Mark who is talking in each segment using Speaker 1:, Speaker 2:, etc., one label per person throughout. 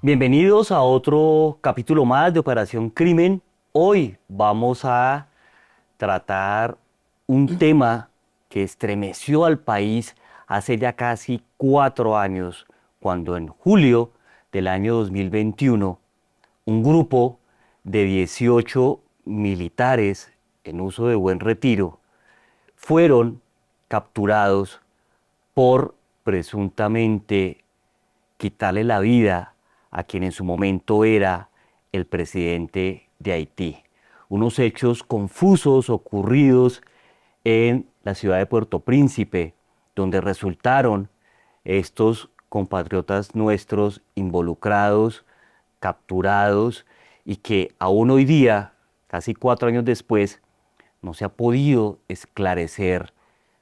Speaker 1: Bienvenidos a otro capítulo más de Operación Crimen. Hoy vamos a tratar un tema que estremeció al país hace ya casi 4 años, cuando en julio del año 2021, un grupo de 18 militares en uso de buen retiro fueron capturados por presuntamente quitarle la vida a quien en su momento era el presidente de Haití. Unos hechos confusos ocurridos en la ciudad de Puerto Príncipe, donde resultaron estos compatriotas nuestros involucrados, capturados, y que aún hoy día, casi 4 años después, no se ha podido esclarecer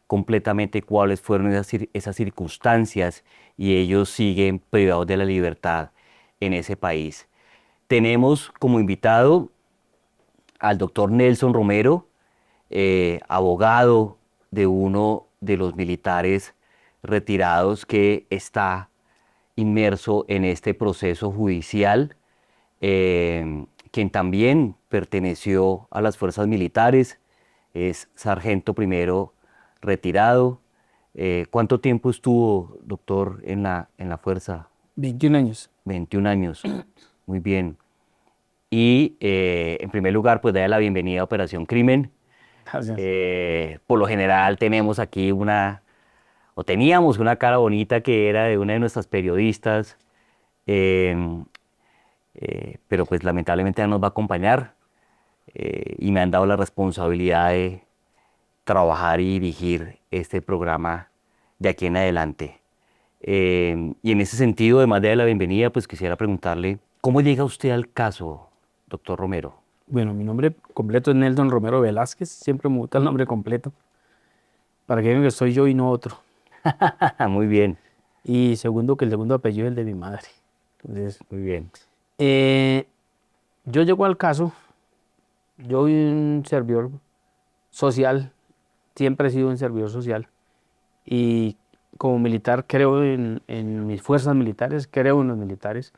Speaker 1: completamente cuáles fueron esas circunstancias, y ellos siguen privados de la libertad en ese país. Tenemos como invitado al doctor Nelson Romero, abogado de uno de los militares retirados que está inmerso en este proceso judicial, quien también perteneció a las fuerzas militares, es sargento primero retirado. ¿Cuánto tiempo estuvo, doctor, en la fuerza?
Speaker 2: 21 años.
Speaker 1: 21 años. Muy bien. Y en primer lugar, pues darle la bienvenida a Operación Crimen.
Speaker 2: Gracias.
Speaker 1: Por lo general tenemos aquí o teníamos una cara bonita que era de una de nuestras periodistas, em, pero pues lamentablemente ya nos va a acompañar, y me han dado la responsabilidad de trabajar y dirigir este programa de aquí en adelante. Y en ese sentido, además de la bienvenida, pues quisiera preguntarle, ¿cómo llega usted al caso, doctor Romero?
Speaker 2: Bueno, mi nombre completo es Nelson Romero Velázquez. Siempre me gusta el nombre completo para que vean que soy yo y no otro.
Speaker 1: Muy bien,
Speaker 2: Y segundo, que el segundo apellido es el de mi madre. Entonces,
Speaker 1: muy bien.
Speaker 2: eh, yo llego al caso. Yo soy un servidor social. Siempre he sido un servidor social. Y como militar creo en mis fuerzas militares, creo en los militares.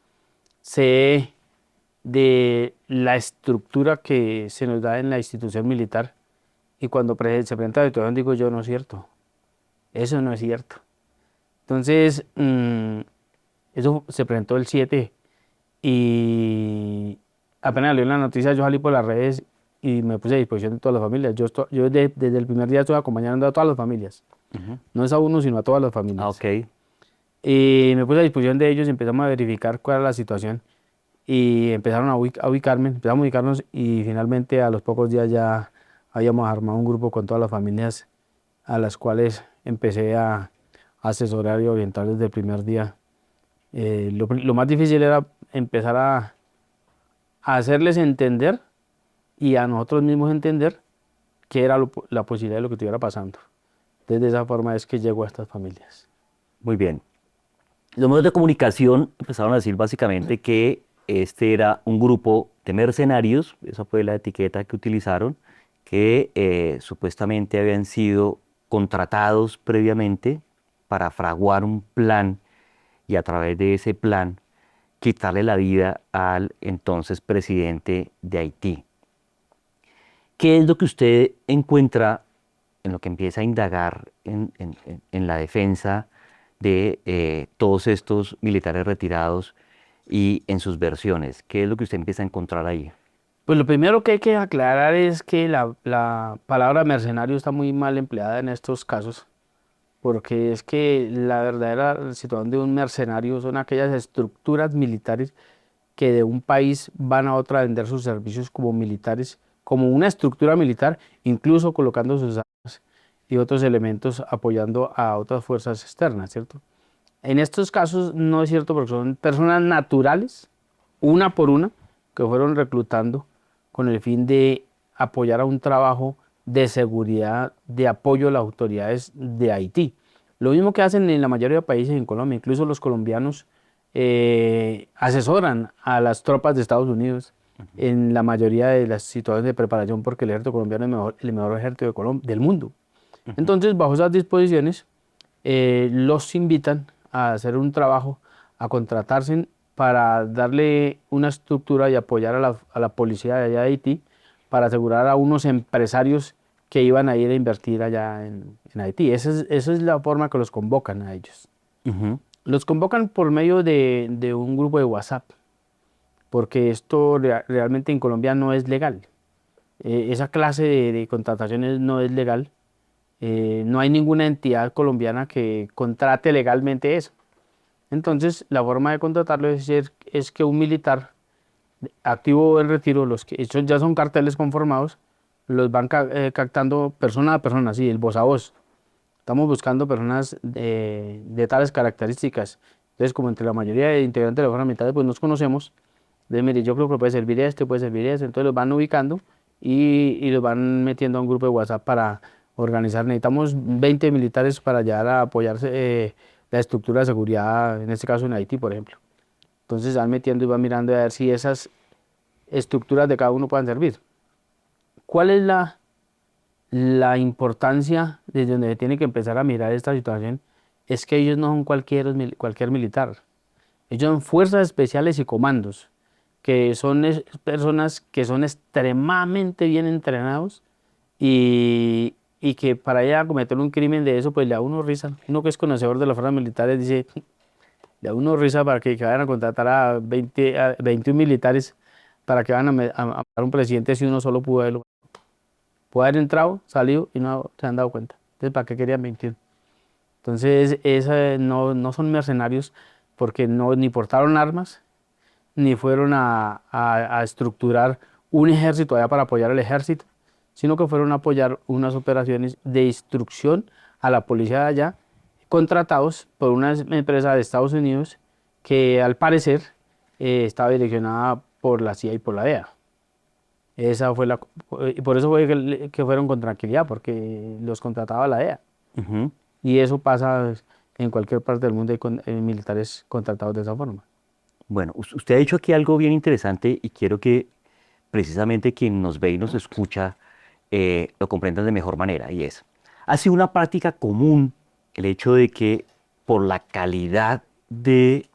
Speaker 2: Sé de la estructura que se nos da en la institución militar. Y cuando se presenta la situación digo yo, no es cierto, eso no es cierto. Entonces, eso se presentó el 7 y apenas salió la noticia yo salí por las redes y me puse a disposición de todas las familias. Yo desde el primer día estoy acompañando a todas las familias,
Speaker 1: Ujú.
Speaker 2: no es a uno, sino a todas las
Speaker 1: Ah,
Speaker 2: familias.
Speaker 1: ok.
Speaker 2: Y me puse a disposición de ellos y empezamos a verificar cuál era la situación y empezaron a ubicarme, empezamos a ubicarnos y finalmente a los pocos días ya habíamos armado un grupo con todas las familias a las cuales empecé a asesorar y orientar desde el primer día. Lo más difícil era empezar a hacerles entender y a nosotros mismos entender qué era la posibilidad de lo que estuviera pasando. Desde esa forma es que llego a estas familias.
Speaker 1: Muy bien. Los medios de comunicación empezaron a decir básicamente que este era un grupo de mercenarios, esa fue la etiqueta que utilizaron, que supuestamente habían sido contratados previamente para fraguar un plan, y a través de ese plan quitarle la vida al entonces presidente de Haití. ¿Qué es lo que usted encuentra en lo que empieza a indagar en la defensa de todos estos militares retirados y en sus versiones? ¿Qué es lo que usted empieza a encontrar ahí?
Speaker 2: Pues lo primero que hay que aclarar es que la palabra mercenario está muy mal empleada en estos casos, porque es que la verdadera situación de un mercenario son aquellas estructuras militares que de un país van a otro a vender sus servicios como militares, como una estructura militar, incluso colocando sus armas y otros elementos apoyando a otras fuerzas externas, ¿cierto? En estos casos no es cierto porque son personas naturales, una por una, que fueron reclutando con el fin de apoyar a un trabajo de seguridad, de apoyo a las autoridades de Haití. Lo mismo que hacen en la mayoría de países en Colombia, incluso los colombianos asesoran a las tropas de Estados Unidos
Speaker 1: Ujú.
Speaker 2: en la mayoría de las situaciones de preparación porque el ejército colombiano es el mejor ejército del mundo.
Speaker 1: Ujú.
Speaker 2: Entonces, bajo esas disposiciones, los invitan a hacer un trabajo, a contratarse para darle una estructura y apoyar a la policía de allá de Haití para asegurar a unos empresarios que iban a ir a invertir allá en Haití. Esa es la forma que los convocan a ellos.
Speaker 1: Ujú.
Speaker 2: Los convocan por medio de un grupo de WhatsApp, porque esto realmente en Colombia no es legal. Esa clase de contrataciones no es legal. No hay ninguna entidad colombiana que contrate legalmente eso. Entonces, la forma de contratarlo es que un militar activo o en retiro, los que estos ya son carteles conformados, los van captando persona a persona, así, el voz a voz. Estamos buscando personas de tales características. Entonces, como entre la mayoría de integrantes de la fuerza militar, pues nos conocemos, entonces, mire, yo creo que puede servir este, puede servir ese, entonces los van ubicando y los van metiendo a un grupo de WhatsApp para organizar. Necesitamos 20 militares para llegar a apoyarse la estructura de seguridad, en este caso en Haití, por ejemplo. Entonces van metiendo y van mirando a ver si esas estructuras de cada uno pueden servir. ¿Cuál es la importancia desde donde se tiene que empezar a mirar esta situación? Es que ellos no son cualquier militar. Ellos son fuerzas especiales y comandos, que son personas que son extremadamente bien entrenados y que para ir a cometer un crimen de eso, pues le da uno risa. Uno que es conocedor de las fuerzas militares dice, le da uno risa para que vayan a contratar a 21 militares para que vayan a matar a un presidente si uno solo pudo haberlo. Puede haber entrado, salido y no se han dado cuenta. Entonces, ¿para qué querían mentir? Entonces, no son mercenarios porque no, ni portaron armas, ni fueron a estructurar un ejército allá para apoyar al ejército, sino que fueron a apoyar unas operaciones de instrucción a la policía de allá, contratados por una empresa de Estados Unidos que al parecer estaba direccionada por la CIA y por la DEA. Esa fue y por eso fue que fueron con tranquilidad, porque los contrataba la DEA.
Speaker 1: Ujú.
Speaker 2: Y eso pasa en cualquier parte del mundo, hay militares contratados de esa forma.
Speaker 1: Bueno, usted ha dicho aquí algo bien interesante y quiero que precisamente quien nos ve y nos escucha lo comprendan de mejor manera, y es, ha sido una práctica común el hecho de que por la calidad de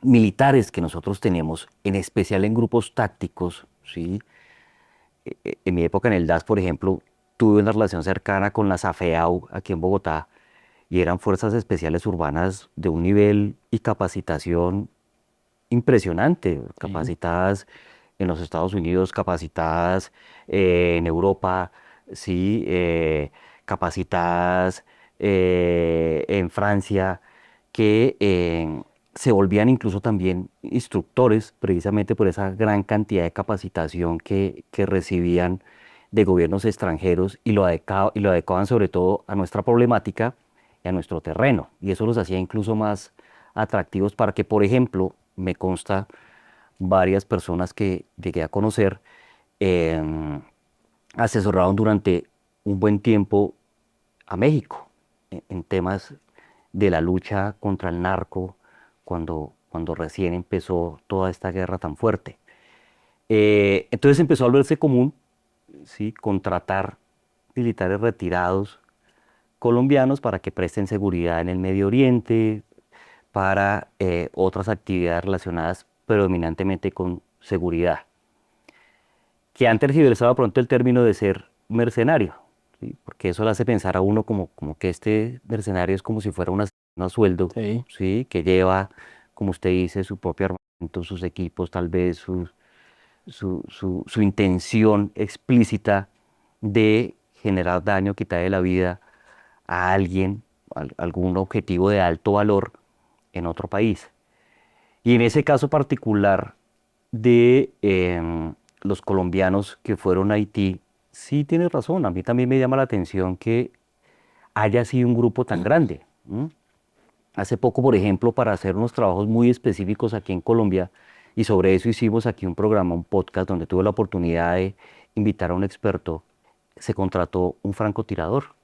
Speaker 1: militares que nosotros tenemos, en especial en grupos tácticos, ¿sí? En mi época en el DAS, por ejemplo, tuve una relación cercana con la SAFEAU aquí en Bogotá y eran fuerzas especiales urbanas de un nivel y capacitación impresionante,
Speaker 2: Sí.
Speaker 1: capacitadas en los Estados Unidos, capacitadas en Europa, sí, capacitadas en Francia, que se volvían incluso también instructores, precisamente por esa gran cantidad de capacitación que recibían de gobiernos extranjeros y lo adecuaban sobre todo a nuestra problemática y a nuestro terreno. Y eso los hacía incluso más atractivos para que, por ejemplo, me consta varias personas que llegué a conocer, em, asesoraron durante un buen tiempo a México en temas de la lucha contra el narco cuando recién empezó toda esta guerra tan fuerte. Entonces empezó a volverse común, ¿sí?, contratar militares retirados colombianos para que presten seguridad en el Medio Oriente, para otras actividades relacionadas predominantemente con seguridad, que han tergiversado pronto el término de ser mercenario, ¿sí? Porque eso le hace pensar a uno como que este mercenario es como si fuera un asesino a sueldo,
Speaker 2: Sí.
Speaker 1: ¿sí? Que lleva, como usted dice, su propio armamento, sus equipos, tal vez su intención explícita de generar daño, quitarle la vida a alguien, algún objetivo de alto valor en otro país. Y en ese caso particular de los colombianos que fueron a Haití, sí tienes razón, a mí también me llama la atención que haya sido un grupo tan grande. ¿M? Hace poco, por ejemplo, para hacer unos trabajos muy específicos aquí en Colombia, y sobre eso hicimos aquí un programa, un podcast, donde tuve la oportunidad de invitar a un experto, se contrató un francotirador.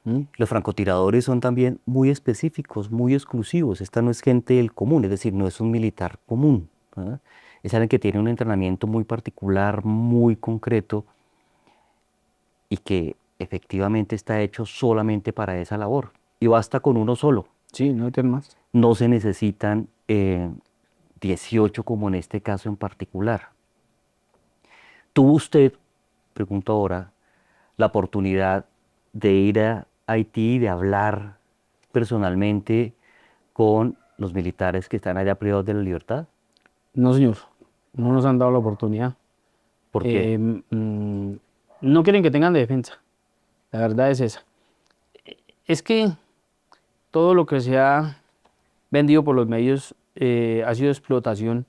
Speaker 2: ¿Mm?
Speaker 1: Los francotiradores son también muy específicos, muy exclusivos. Esta no es gente del común, es decir, no es un militar común. ¿Ah? Es alguien que tiene un entrenamiento muy particular, muy concreto y que efectivamente está hecho solamente para esa labor. Y basta con uno solo.
Speaker 2: Sí, no hay más.
Speaker 1: No se necesitan eh, 18 como en este caso en particular. ¿Tuvo usted, pregunto ahora, la oportunidad de ir a Haití, de hablar personalmente con los militares que están allá privados de la libertad?
Speaker 2: No, señor, no nos han dado la oportunidad.
Speaker 1: ¿Por qué?
Speaker 2: No quieren que tengan defensa, la verdad es esa. Es que todo lo que se ha vendido por los medios ha sido explotación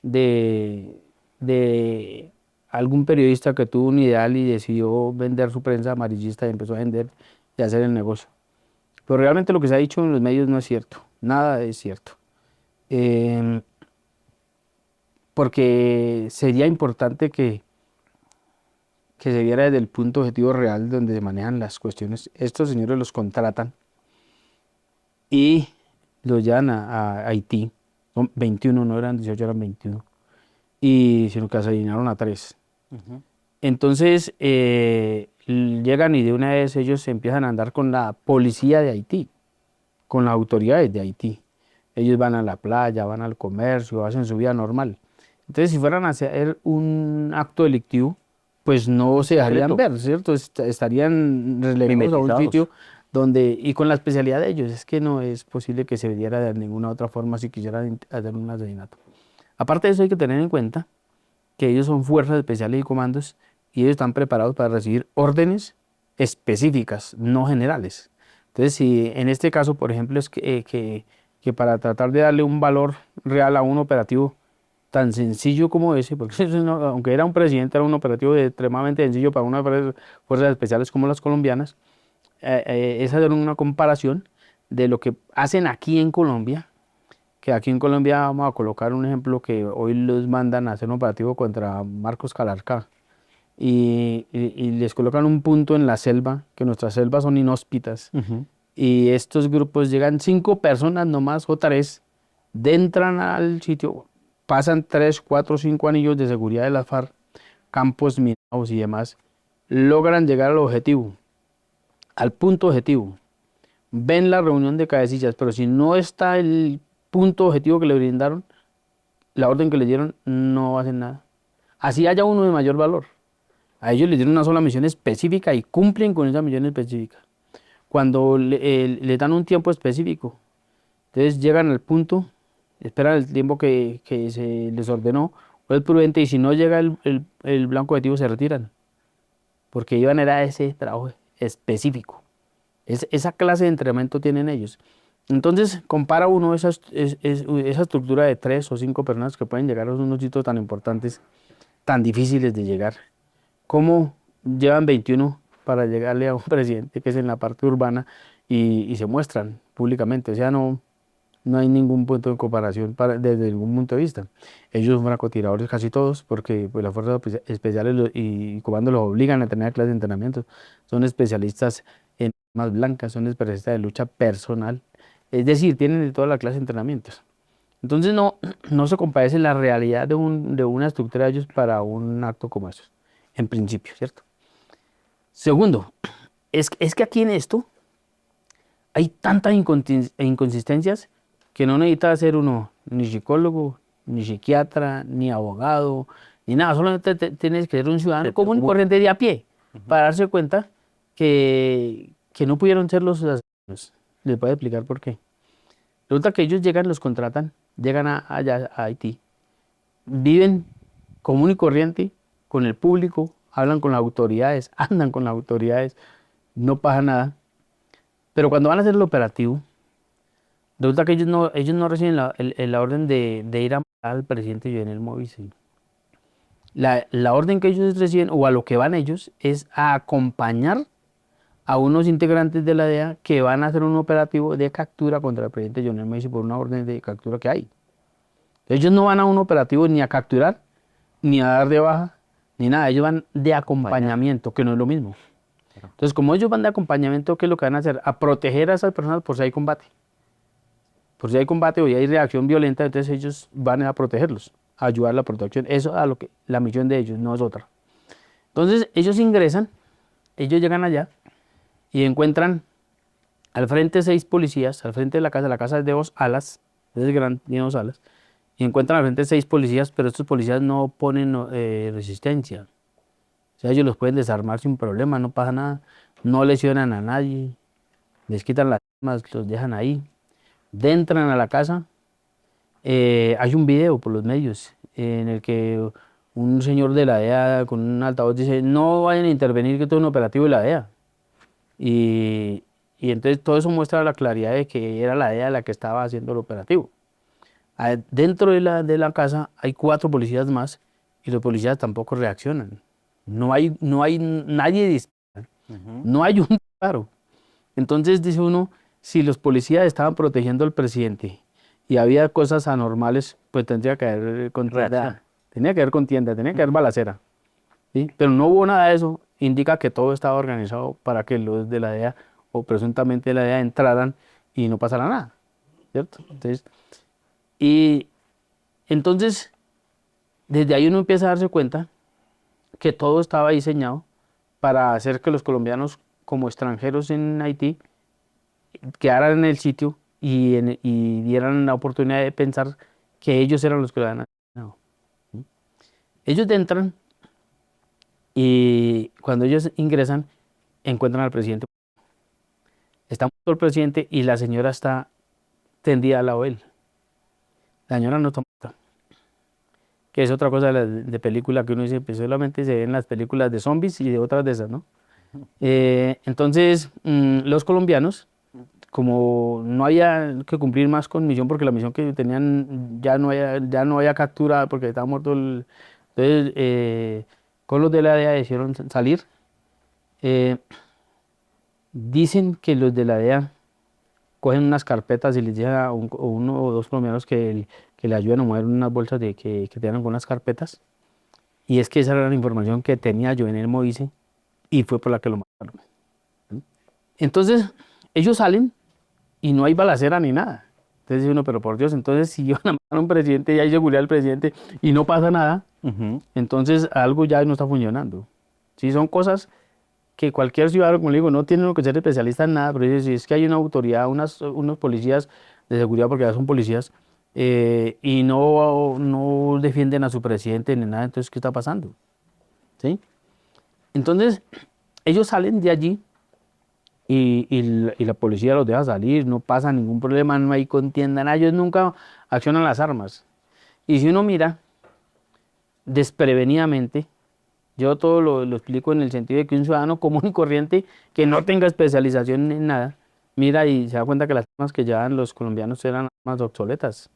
Speaker 2: de, de algún periodista que tuvo un ideal y decidió vender su prensa amarillista y empezó a vender y a hacer el negocio. Pero realmente lo que se ha dicho en los medios no es cierto, nada es cierto. Em, Porque sería importante que se viera desde el punto objetivo real donde se manejan las cuestiones. Estos señores los contratan y los llevan a Haití. Son 21, no eran 18, eran 21. Y sino que asesinaron a 3.
Speaker 1: Ujú.
Speaker 2: Entonces llegan y de una vez ellos empiezan a andar con la policía de Haití, con las autoridades de Haití. Ellos van a la playa, van al comercio, hacen su vida normal. Entonces, si fueran a hacer un acto delictivo, pues no se dejarían
Speaker 1: Secreto,
Speaker 2: ver, ¿cierto? Estarían relegados a un
Speaker 1: mimetizados.
Speaker 2: sitio donde, y con la especialidad de ellos, es que no es posible que se viera de ninguna otra forma si quisieran hacer un asesinato. Aparte de eso, hay que tener en cuenta que ellos son fuerzas especiales y comandos y ellos están preparados para recibir órdenes específicas, no generales. Entonces, si en este caso, por ejemplo, es que para tratar de darle un valor real a un operativo tan sencillo como ese, porque aunque era un presidente, era un operativo extremadamente sencillo para unas fuerzas especiales como las colombianas, es hacer una comparación de lo que hacen aquí en Colombia, que aquí en Colombia vamos a colocar un ejemplo que hoy los mandan a hacer un operativo contra Marcos Calarcá y les colocan un punto en la selva, que nuestras selvas son inhóspitas,
Speaker 1: Ujú.
Speaker 2: y estos grupos llegan 5 personas nomás o 3, entran al sitio, pasan 3, 4, 5 anillos de seguridad de las FARC, campos minados y demás, logran llegar al objetivo, al punto objetivo, ven la reunión de cabecillas, pero si no está el punto objetivo que le brindaron, la orden que le dieron, no hacen nada. Así haya uno de mayor valor. A ellos les dieron una sola misión específica y cumplen con esa misión específica. Cuando le dan un tiempo específico, entonces llegan al punto, esperan el tiempo que se les ordenó, o es prudente, y si no llega el blanco objetivo, se retiran, porque iban a ese trabajo específico. Esa clase de entrenamiento tienen ellos. Entonces, compara uno esa estructura de 3 o 5 personas que pueden llegar a unos sitios tan importantes, tan difíciles de llegar. ¿Cómo llevan 21 para llegarle a un presidente que es en la parte urbana y se muestran públicamente? O sea, no hay ningún punto de comparación desde ningún punto de vista. Ellos son francotiradores casi todos porque pues, las fuerzas especiales y comandos los obligan a tener clases de entrenamiento. Son especialistas en armas blancas, son especialistas de lucha personal. Es decir, tienen de toda la clase de entrenamientos. Entonces no se compadece la realidad de una estructura de ellos para un acto como eso, en principio, ¿cierto? Segundo, es que aquí en esto hay tantas inconsistencias que no necesita ser uno ni psicólogo, ni psiquiatra, ni abogado, ni nada. Solamente tienes que ser un ciudadano común y corriente de a pie
Speaker 1: Ujú.
Speaker 2: para darse cuenta que no pudieron ser los asesinos. Les voy a explicar por qué. Resulta que ellos llegan, los contratan, llegan allá a Haití, viven común y corriente con el público, hablan con las autoridades, andan con las autoridades, no pasa nada. Pero cuando van a hacer el operativo, resulta que ellos no reciben la orden de ir a matar al presidente Jovenel Moïse. La orden que ellos reciben, o a lo que van ellos, es a acompañar a unos integrantes de la DEA que van a hacer un operativo de captura contra el presidente Jovenel Moïse por una orden de captura que hay. Ellos no van a un operativo ni a capturar, ni a dar de baja, ni nada. Ellos van de
Speaker 1: Acompañar.
Speaker 2: acompañamiento, que no es lo mismo.
Speaker 1: Claro.
Speaker 2: Entonces, como ellos van de acompañamiento, ¿qué es lo que van a hacer? A proteger a esas personas por si hay combate. Por si hay combate o si hay reacción violenta, entonces ellos van a protegerlos, a ayudar a la protección. Eso es a lo que la misión de ellos, no es otra. Entonces, ellos ingresan, ellos llegan allá y encuentran al frente 6 policías, al frente de la casa es de 2 alas, entonces tiene 2 salas, y encuentran al frente 6 policías, pero estos policías no ponen resistencia. O sea, ellos los pueden desarmar sin problema, no pasa nada, no lesionan a nadie, les quitan las armas, los dejan ahí. Entran a la casa, hay un video por los medios en el que un señor de la DEA con un altavoz dice, no vayan a intervenir que esto es un operativo de la DEA. Y, y entonces todo eso muestra la claridad de que era la DEA la que estaba haciendo el operativo. Dentro de la casa hay 4 policías más y los policías tampoco reaccionan. No hay nadie dispara,
Speaker 1: Ujú.
Speaker 2: no hay un disparo. Entonces dice uno, si los policías estaban protegiendo al presidente y había cosas anormales, pues tendría que haber
Speaker 1: Reacción.
Speaker 2: contienda, tenía que haber balacera, ¿sí? Pero no hubo nada de eso, indica que todo estaba organizado para que los de la DEA o presuntamente de la DEA entraran y no pasara nada, ¿cierto? Y entonces, desde ahí uno empieza a darse cuenta que todo estaba diseñado para hacer que los colombianos, como extranjeros en Haití, quedaran en el sitio y dieran la oportunidad de pensar que ellos eran los que lo habían asesinado. Ellos entran y cuando ellos ingresan, encuentran al presidente. Está muerto el presidente y la señora está tendida al lado de él. La señora no está muerta, que es otra cosa de película que uno dice, pues solamente se ve en las películas de zombies y de otras de esas, ¿no? Entonces, los colombianos, como no había que cumplir más con misión, porque la misión que tenían ya no había captura porque estaba muerto entonces, con los de la DEA decidieron salir. Eh, Dicen que los de la DEA cogen unas carpetas y les dicen a uno o dos colombianos que le ayuden a mover unas bolsas que tengan con unas carpetas. Y es que esa era la información que tenía yo en el Moise y fue por la que lo mataron. Entonces, ellos salen y no hay balacera ni nada. Entonces dice uno, pero por Dios, entonces si iban a matar a un presidente y hay seguridad del presidente y no pasa nada,
Speaker 1: Ujú.
Speaker 2: entonces algo ya no está funcionando. Sí, son cosas que cualquier ciudadano, como le digo, no tiene que ser especialista en nada, pero dice, si es que hay una autoridad, unos policías de seguridad, porque ya son policías, y no defienden a su presidente ni nada, entonces, ¿qué está pasando? ¿Sí? Entonces, ellos salen de allí y la policía los deja salir, no pasa ningún problema, no hay contienda, nada, ellos nunca accionan las armas. Y si uno mira desprevenidamente, yo todo lo explico en el sentido de que un ciudadano común y corriente que no tenga especialización en nada, mira y se da cuenta que las armas que llevaban los colombianos eran armas obsoletas,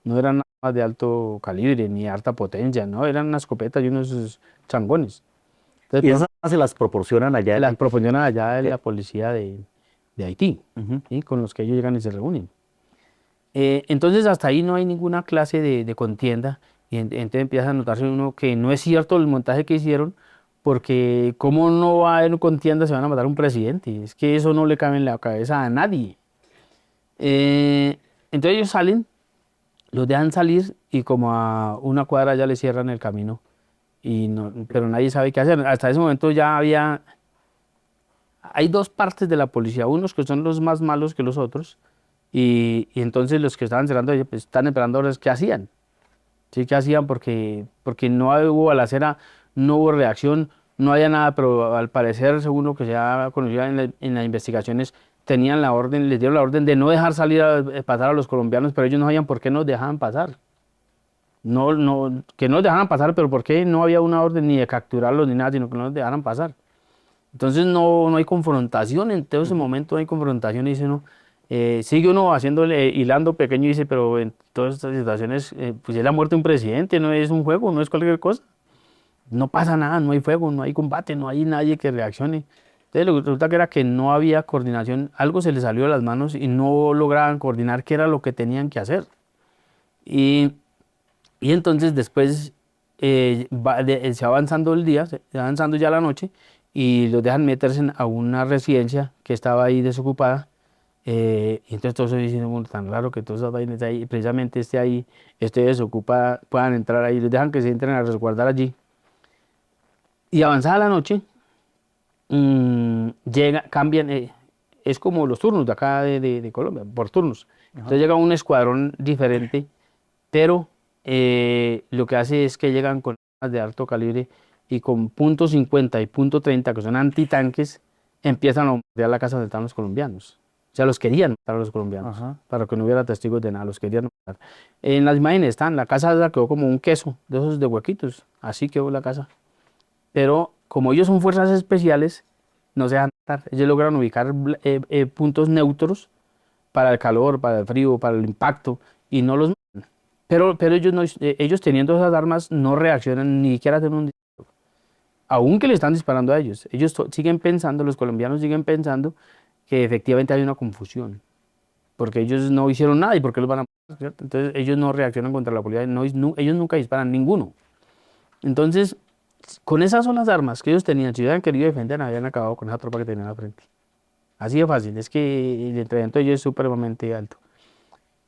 Speaker 2: no eran armas de alto calibre ni de alta potencia, no, eran unas escopetas y unos changones. Entonces,
Speaker 1: Y esas se las proporcionan allá.
Speaker 2: las proporcionan allá de
Speaker 1: Eh,
Speaker 2: la policía de Haití,
Speaker 1: ujú.
Speaker 2: ¿sí? Con los que ellos llegan y se reúnen. Entonces hasta ahí no hay ninguna clase de contienda y entonces empieza a notarse uno que no es cierto el montaje que hicieron porque cómo no va a haber contienda si van a matar a un presidente, es que eso no le cabe en la cabeza a nadie. Eh, entonces ellos salen, los dejan salir y como a una cuadra ya les cierran el camino y no, pero nadie sabe qué hacer. Hasta ese momento hay 2 partes de la policía, unos que son los más malos que los otros y entonces los que estaban cerrando pues, están esperando ahora qué hacían. Sí, qué hacían porque no hubo balacera, no hubo reacción, no había nada, pero al parecer, según lo que se ha conocido en las investigaciones, tenían la orden, les dieron la orden de no dejar salir pasar a los colombianos, pero ellos no sabían por qué nos dejaban pasar. No, no, que no nos dejaran pasar, pero por qué no había una orden ni de capturarlos ni nada, sino que no nos dejaran pasar. Entonces no hay confrontación, en todo ese
Speaker 1: Ujú.
Speaker 2: momento no hay confrontación y dice uno, sigue uno haciéndole, hilando pequeño y dice, pero en todas estas situaciones, pues es la muerte de un presidente, no es un juego, no es cualquier cosa. No pasa nada, no hay fuego, no hay combate, no hay nadie que reaccione. Entonces resulta que era que no había coordinación, algo se les salió de las manos y no lograban coordinar qué era lo que tenían que hacer. Y, y entonces después se va avanzando el día, se va avanzando ya la noche y los dejan meterse a una residencia que estaba ahí desocupada. Y entonces todos dicen, "Bueno, tan raro que todas esas vainas ahí, precisamente esté desocupada, puedan entrar ahí, les dejan que se entren a resguardar allí. Y avanzada la noche, cambian, es como los turnos de acá de Colombia, por turnos. Entonces llega un escuadrón diferente, pero lo que hace es que llegan con armas de alto calibre y con .50 y .30, que son antitanques, empiezan a bombardear la casa donde están los colombianos. O sea, los querían matar a los colombianos,
Speaker 1: Ajá.
Speaker 2: para que no hubiera testigos de nada, los querían matar. En las imágenes están, la casa esa quedó como un queso, de esos de huequitos, así quedó la casa. Pero como ellos son fuerzas especiales, no se dejan matar. Ellos logran ubicar puntos neutros para el calor, para el frío, para el impacto, y no los matan. Pero ellos, no, ellos teniendo esas armas no reaccionan ni siquiera hacen un disparo, aunque le están disparando a ellos. Ellos siguen pensando, los colombianos siguen pensando que efectivamente hay una confusión, porque ellos no hicieron nada y por qué los van a matar, ¿cierto? Entonces ellos no reaccionan contra la policía, no, ellos nunca disparan, ninguno. Entonces, con esas son las armas que ellos tenían, si hubieran querido defender, habían acabado con esa tropa que tenían al frente. Así de fácil, es que el entrenamiento de ellos es supremamente alto.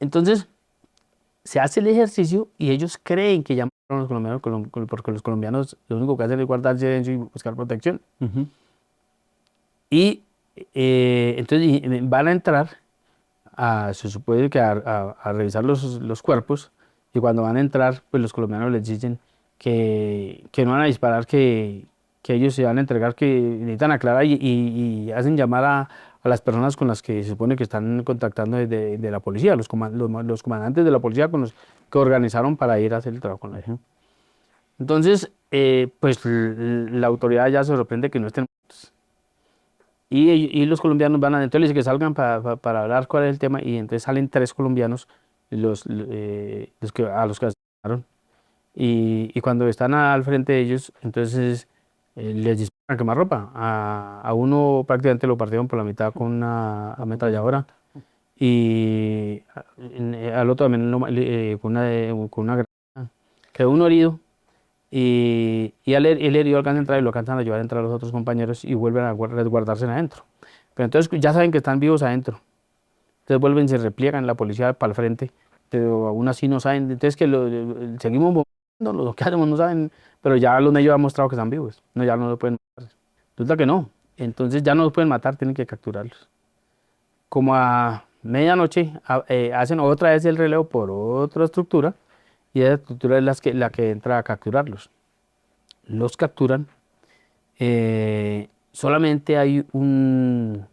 Speaker 2: Entonces, se hace el ejercicio y ellos creen que ya mataron a los colombianos, porque los colombianos lo único que hacen es guardar silencio y buscar protección.
Speaker 1: Ujú.
Speaker 2: Y entonces van a entrar, se supone que a revisar los cuerpos, y cuando van a entrar, pues los colombianos les dicen que no van a disparar, que ellos se van a entregar, que necesitan aclarar y hacen llamar a las personas con las que se supone que están contactando de la policía, los comandantes de la policía con los que organizaron para ir a hacer el trabajo con la gente. Entonces, pues la autoridad ya se sorprende que no estén muertos. Y los colombianos van a, entonces les dice que salgan para hablar cuál es el tema, y entonces salen 3 colombianos, a los que asesinaron, y cuando están al frente de ellos, entonces les disparan a quemarropa. A uno prácticamente lo partieron por la mitad con una ametralladora, y al otro también con una granada. Quedó uno herido, y el herido alcanza a entrar y lo alcanzan a llevar a entrar los otros compañeros y vuelven a resguardarse adentro. Pero entonces ya saben que están vivos adentro. Entonces vuelven, se repliegan, la policía para el frente, pero aún así no saben. Entonces seguimos bombardeando, lo que hacemos no saben, pero ya los medios han mostrado que están vivos. No, ya no lo pueden matar. Resulta que no. Entonces ya no los pueden matar, tienen que capturarlos. Como a medianoche hacen otra vez el relevo por otra estructura, y esa estructura es la que entra a capturarlos. Los capturan. Solamente hay un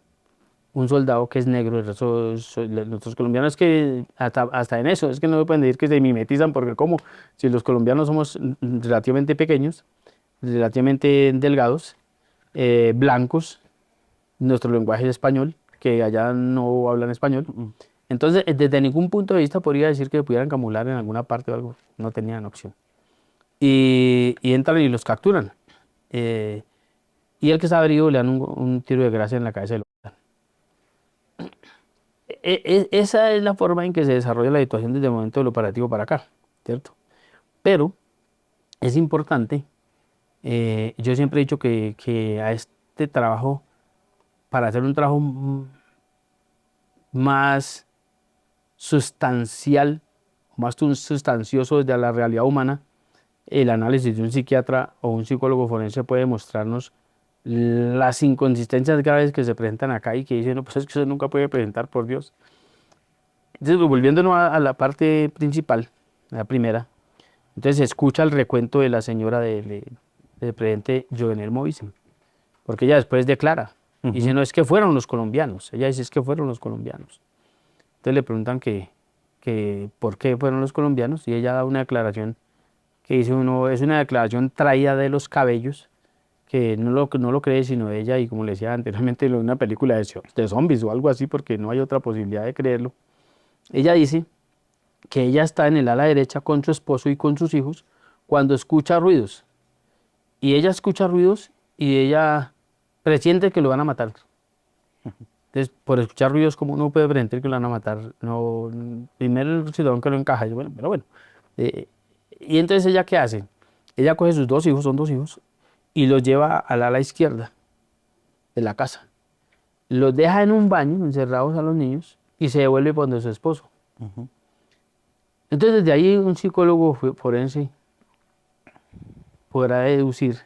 Speaker 2: soldado que es negro, el resto nuestros colombianos, que hasta en eso es que no me pueden decir que se mimetizan, porque como si los colombianos somos relativamente pequeños, relativamente delgados, blancos, nuestro lenguaje es español, que allá no hablan español. Entonces, desde ningún punto de vista podría decir que pudieran camuflar en alguna parte o algo, no tenían opción. Y entran y los capturan. Eh, y el que está herido le dan un tiro de gracia en la cabeza y lo matan. Esa es la forma en que se desarrolla la situación desde el momento del operativo para acá, ¿cierto? Pero es importante, yo siempre he dicho que a este trabajo, para hacer un trabajo más sustancial, más sustancioso desde la realidad humana, el análisis de un psiquiatra o un psicólogo forense puede mostrarnos las inconsistencias graves que se presentan acá, y que dicen, no, pues es que eso nunca puede presentar, por Dios. Entonces, volviéndonos a la parte principal, la primera, entonces se escucha el recuento de la señora del presidente Jovenel Moïse, porque ella después declara, y dice,
Speaker 1: Ujú.
Speaker 2: no, es que fueron los colombianos. Ella dice, es que fueron los colombianos. Entonces le preguntan que por qué fueron los colombianos, y ella da una declaración que dice uno, es una declaración traída de los cabellos, que no lo cree sino ella, y como le decía anteriormente, una película de zombies o algo así, porque no hay otra posibilidad de creerlo. Ella dice que ella está en el ala derecha con su esposo y con sus hijos cuando escucha ruidos, y ella escucha ruidos y ella presiente que lo van a matar. Entonces, por escuchar ruidos, ¿cómo uno puede presentir que lo van a matar? No, primero el ciudadano que lo encaja, bueno, pero bueno. Eh, y entonces, ¿ella qué hace? Ella coge sus 2 hijos, son 2 hijos, y los lleva al ala izquierda de la casa. Los deja en un baño, encerrados a los niños, y se devuelve donde su esposo.
Speaker 1: Ujú.
Speaker 2: Entonces, desde ahí un psicólogo forense podrá deducir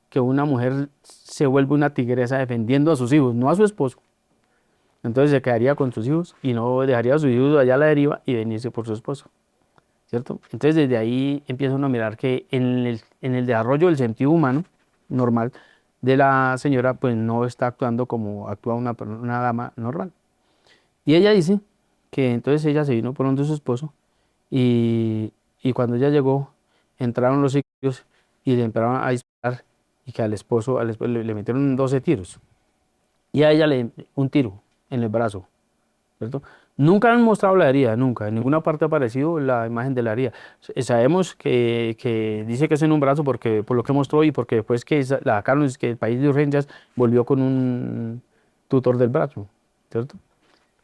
Speaker 2: que una mujer se vuelve una tigresa defendiendo a sus hijos, no a su esposo. Entonces se quedaría con sus hijos y no dejaría a sus hijos allá a la deriva y venirse por su esposo, ¿cierto? Entonces desde ahí empieza uno a mirar que en el desarrollo del sentido humano normal de la señora, pues no está actuando como actúa una dama normal. Y ella dice que entonces ella se vino por donde su esposo y cuando ella llegó, entraron los sicarios y le empezaron a disparar y que al esposo le metieron 12 tiros y a ella un tiro en el brazo, ¿cierto? Nunca han mostrado la herida, nunca, en ninguna parte ha aparecido la imagen de la herida. Sabemos que dice que es en un brazo porque, por lo que mostró y porque después que la sacaron, es que el país de urgencias volvió con un tutor del brazo, ¿cierto?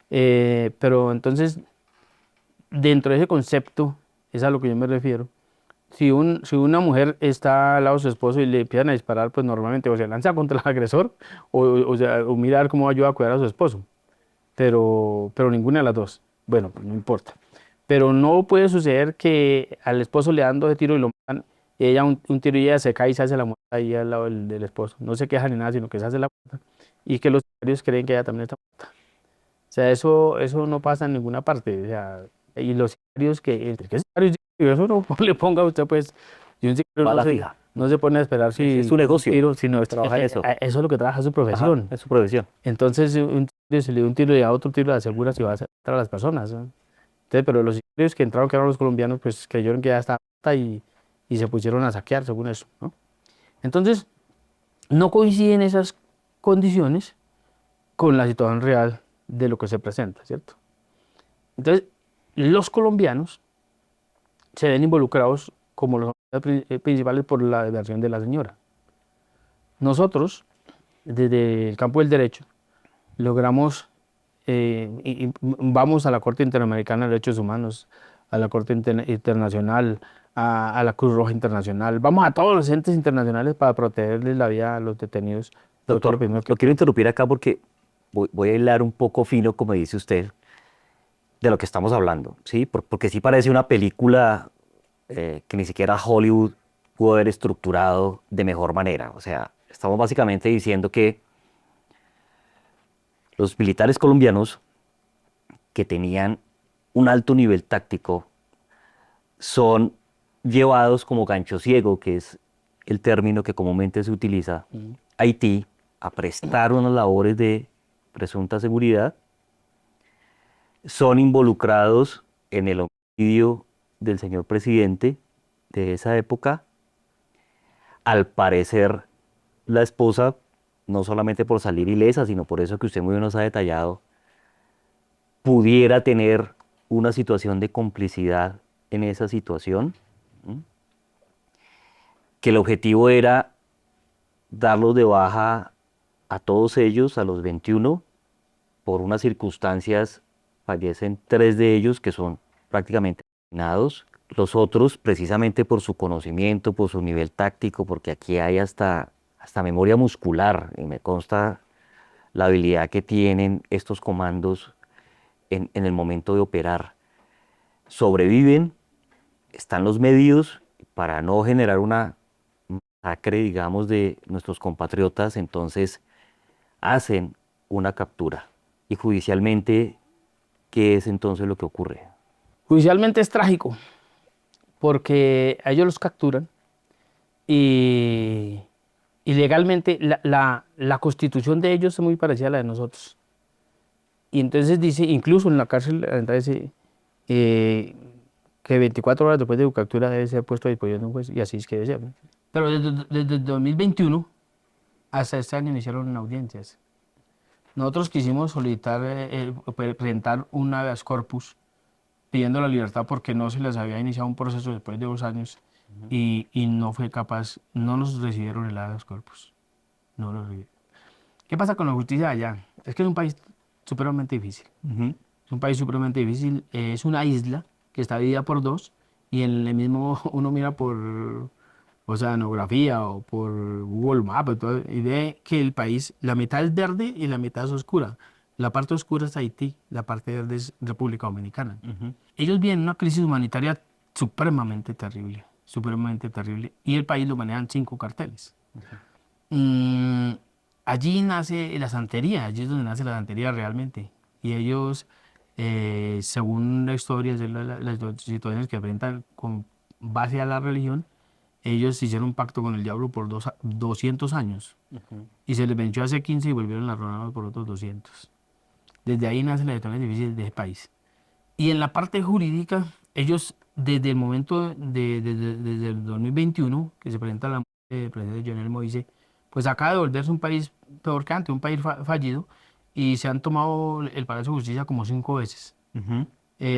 Speaker 2: Pero entonces, dentro de ese concepto, es a lo que yo me refiero. Si una mujer está al lado de su esposo y le empiezan a disparar, pues normalmente o se lanza contra el agresor o mira a ver cómo ayuda a cuidar a su esposo. Pero ninguna de las dos. Bueno, pues no importa. Pero no puede suceder que al esposo le dan 12 tiros y lo matan, y ella un tiro y ella se cae y se hace la muerta ahí al lado del esposo. No se queja ni nada, sino que se hace la muerta. Y que los sicarios creen que ella también está muerta. O sea, eso no pasa en ninguna parte. O sea, y los sicarios ¿qué sicarios? Eso no le ponga a usted, pues, y un sicario
Speaker 1: Bala fija.
Speaker 2: no se pone a esperar
Speaker 1: Es
Speaker 2: si
Speaker 1: su
Speaker 2: un
Speaker 1: negocio.
Speaker 2: tiro, sino
Speaker 1: Trabaja en eso.
Speaker 2: eso es lo que trabaja su
Speaker 1: Ajá,
Speaker 2: profesión.
Speaker 1: es su profesión.
Speaker 2: Entonces, un tiro, si le da un tiro y a otro tiro, le asegura si va a matar a las personas, ¿no? Entonces, pero los sicarios que eran los colombianos, pues creyeron que ya estaba muerta y se pusieron a saquear, según eso, ¿no? Entonces, no coinciden esas condiciones con la situación real de lo que se presenta, ¿cierto? Entonces, los colombianos se ven involucrados como los principales por la versión de la señora. Nosotros, desde el campo del derecho, logramos, vamos a la Corte Interamericana de Derechos Humanos, a la Corte Internacional, a la Cruz Roja Internacional, vamos a todos los entes internacionales para protegerles la vida a los detenidos, porque es lo
Speaker 1: Doctor,
Speaker 2: primero que...
Speaker 1: lo quiero interrumpir acá porque voy a hilar un poco fino, como dice usted, de lo que estamos hablando, ¿sí? Porque sí parece una película que ni siquiera Hollywood pudo haber estructurado de mejor manera. O sea, estamos básicamente diciendo que los militares colombianos que tenían un alto nivel táctico son llevados como gancho ciego, que es el término que comúnmente se utiliza, a Haití a prestar unas labores de presunta seguridad, son involucrados en el homicidio del señor presidente de esa época. Al parecer, la esposa, no solamente por salir ilesa, sino por eso que usted muy bien nos ha detallado, pudiera tener una situación de complicidad en esa situación, ¿m? Que el objetivo era darlos de baja a todos ellos, a los 21, por unas circunstancias, fallecen 3 de ellos que son prácticamente asesinados, los otros precisamente por su conocimiento, por su nivel táctico, porque aquí hay hasta memoria muscular, y me consta la habilidad que tienen estos comandos en el momento de operar. Sobreviven, están los medios para no generar una masacre, digamos, de nuestros compatriotas, entonces hacen una captura. Y judicialmente, ¿qué es entonces lo que ocurre?
Speaker 2: Judicialmente es trágico, porque a ellos los capturan y, y legalmente la constitución de ellos es muy parecida a la de nosotros. Y entonces dice, incluso en la cárcel, dice que 24 horas después de su captura debe ser puesto a disposición de un juez, y así es que debe ser, ¿no? Pero desde el 2021 hasta este año iniciaron audiencias. Nosotros quisimos solicitar, presentar un habeas corpus pidiendo la libertad porque no se les había iniciado un proceso después de 2 años y no fue capaz, no nos recibieron el habeas corpus. No lo recibieron. ¿Qué pasa con la justicia allá? Es que es un país supremamente difícil. Es un país supremamente difícil. Es una isla que está dividida por dos y en el mismo uno mira por oceanografía o por Google Maps y ve que el país, la mitad es verde y la mitad es oscura. La parte oscura es Haití, la parte verde es República Dominicana. Ellos viven en una crisis humanitaria supremamente terrible, y el país lo manejan 5 carteles. Mm, allí nace la santería, allí es donde nace la santería realmente. Y ellos, según la historia, las dos situaciones que enfrentan con base a la religión, ellos hicieron un pacto con el diablo por 200 años.
Speaker 1: Ujú.
Speaker 2: Y se les venció hace 15 y volvieron a ronarnos por otros 200. Desde ahí nacen las situaciones difíciles de ese país. Y en la parte jurídica, ellos desde el momento desde el 2021, que se presenta la muerte del presidente Jovenel Moïse, pues acaba de volverse un país peor que antes, un país fallido, y se han tomado el Palacio de Justicia como 5 veces.
Speaker 1: Ujú.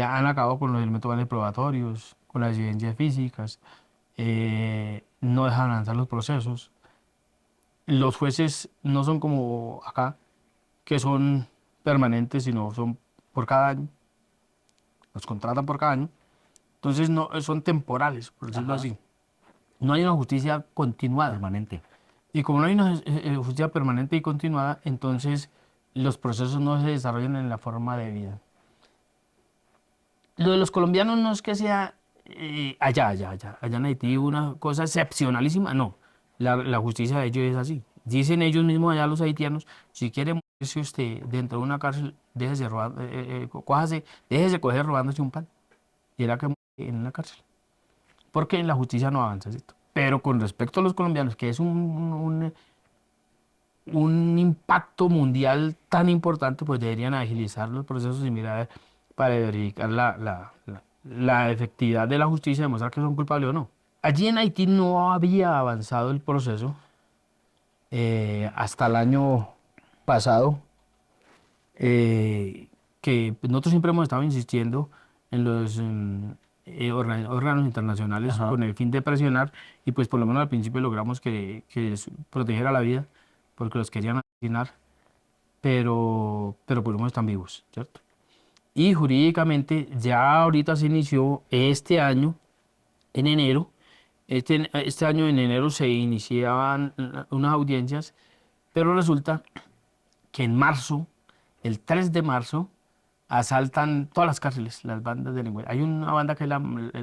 Speaker 2: Han acabado con los elementos penales probatorios, con las evidencias físicas, no dejan avanzar los procesos. Los jueces no son como acá, que son permanentes, sino son por cada año, los contratan por cada año. Entonces no, son temporales, por decirlo
Speaker 1: Ajá.
Speaker 2: así. No hay una justicia continuada.
Speaker 1: Permanente.
Speaker 2: Y como no hay una justicia permanente y continuada, entonces los procesos no se desarrollan en la forma debida. Lo de los colombianos no es que sea allá en Haití una cosa excepcionalísima, no. La justicia de ellos es así. Dicen ellos mismos allá los haitianos, si quiere morirse usted dentro de una cárcel, déjese robar, déjese coger robándose un pan. Y era que muere en una cárcel. Porque en la justicia no avanza, ¿cierto? Pero con respecto a los colombianos, que es un impacto mundial tan importante, pues deberían agilizar los procesos y mirar para verificar la efectividad de la justicia, demostrar que son culpables o no. Allí en Haití no había avanzado el proceso hasta el año pasado, que pues, nosotros siempre hemos estado insistiendo en los órganos internacionales
Speaker 1: Ajá.
Speaker 2: con el fin de presionar y pues por lo menos al principio logramos que protegiera la vida porque los querían asesinar, pero por lo menos están vivos, ¿cierto? Y jurídicamente ya ahorita se inició este año, en enero, este año en enero se iniciaban unas audiencias, pero resulta que en marzo, el 3 de marzo, asaltan todas las cárceles, las bandas delincuentes. Hay una banda que es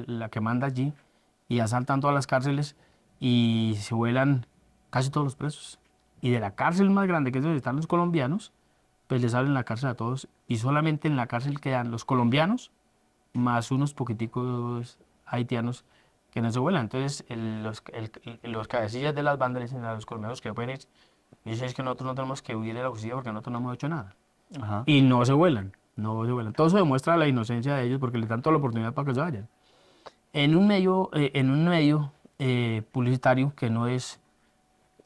Speaker 2: la que manda allí y asaltan todas las cárceles y se vuelan casi todos los presos. Y de la cárcel más grande, que es donde están los colombianos, pues les abren la cárcel a todos y solamente en la cárcel quedan los colombianos más unos poquiticos haitianos que no se vuelan. Entonces los cabecillas de las bandas le dicen a los colombianos que pueden ir y dicen es que nosotros no tenemos que huir de la justicia porque nosotros no hemos hecho nada.
Speaker 1: Ajá.
Speaker 2: Y no se vuelan, no se vuelan. Todo eso demuestra la inocencia de ellos porque les dan toda la oportunidad para que se vayan. En un medio publicitario que no es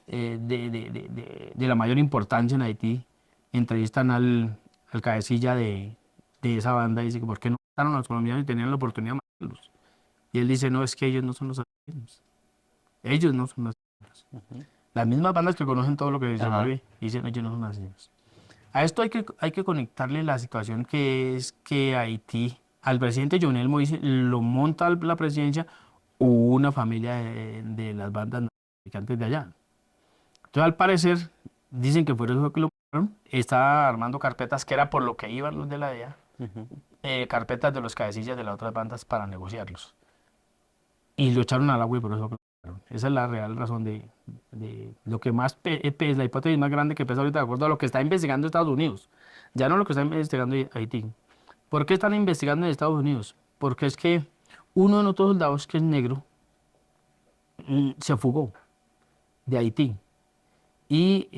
Speaker 2: de la mayor importancia en Haití, entrevistan al cabecilla de esa banda y dice que por qué no mataron a los colombianos y tenían la oportunidad de matarlos. Y él dice, no, es que ellos no son los asesinos. Ellos no son los asesinos.
Speaker 1: Ujú.
Speaker 2: Las mismas bandas que conocen todo lo que se
Speaker 1: Ajá.
Speaker 2: mueve dicen, ellos no son asesinos. A esto hay que conectarle la situación que es que Haití, al presidente Jovenel Moïse lo monta la presidencia una familia de las bandas narcotraficantes de allá. Entonces, al parecer, dicen que fue eso que lo mataron. Estaba armando carpetas, que era por lo que iban los de la DEA,
Speaker 1: Ujú.
Speaker 2: carpetas de los cabecillas de las otras bandas para negociarlos. Y lo echaron al agua y por eso lo mataron. Esa es la real razón de lo que más pesa, la hipótesis más grande que pesa ahorita, de acuerdo a lo que está investigando Estados Unidos. Ya no lo que está investigando Haití. ¿Por qué están investigando en Estados Unidos? Porque es que uno de nuestros soldados, que es negro, se fugó de Haití y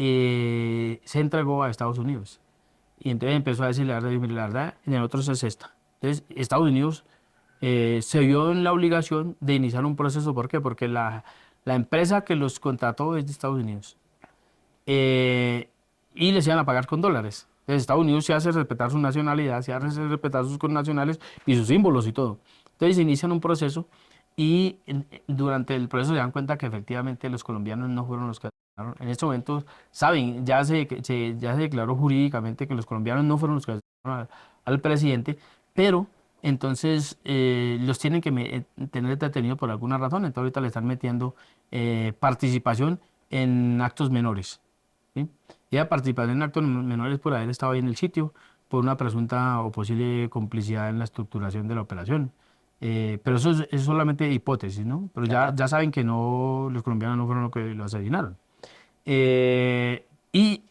Speaker 2: se entregó a Estados Unidos. Y entonces empezó a decir la verdad, y mire, la verdad, en el otro es esta. Entonces, Estados Unidos se vio en la obligación de iniciar un proceso. ¿Por qué? Porque la empresa que los contrató es de Estados Unidos. Eh, y les iban a pagar con dólares. Entonces, Estados Unidos se hace respetar su nacionalidad, se hace respetar sus connacionales y sus símbolos y todo. Entonces, inician un proceso y durante el proceso se dan cuenta que efectivamente los colombianos no fueron los que asesinaron. En este momento, saben, ya se declaró jurídicamente que los colombianos no fueron los que asesinaron al presidente, pero entonces los tienen que tener detenidos por alguna razón. Entonces, ahorita le están metiendo participación en actos menores. ¿Sí? Y la participación en actos menores por haber estado ahí en el sitio, por una presunta o posible complicidad en la estructuración de la operación. Pero eso es solamente hipótesis, ¿no? Pero ya,
Speaker 1: Ajá.
Speaker 2: ya saben que no, los colombianos no fueron los que lo asesinaron. Eh, Y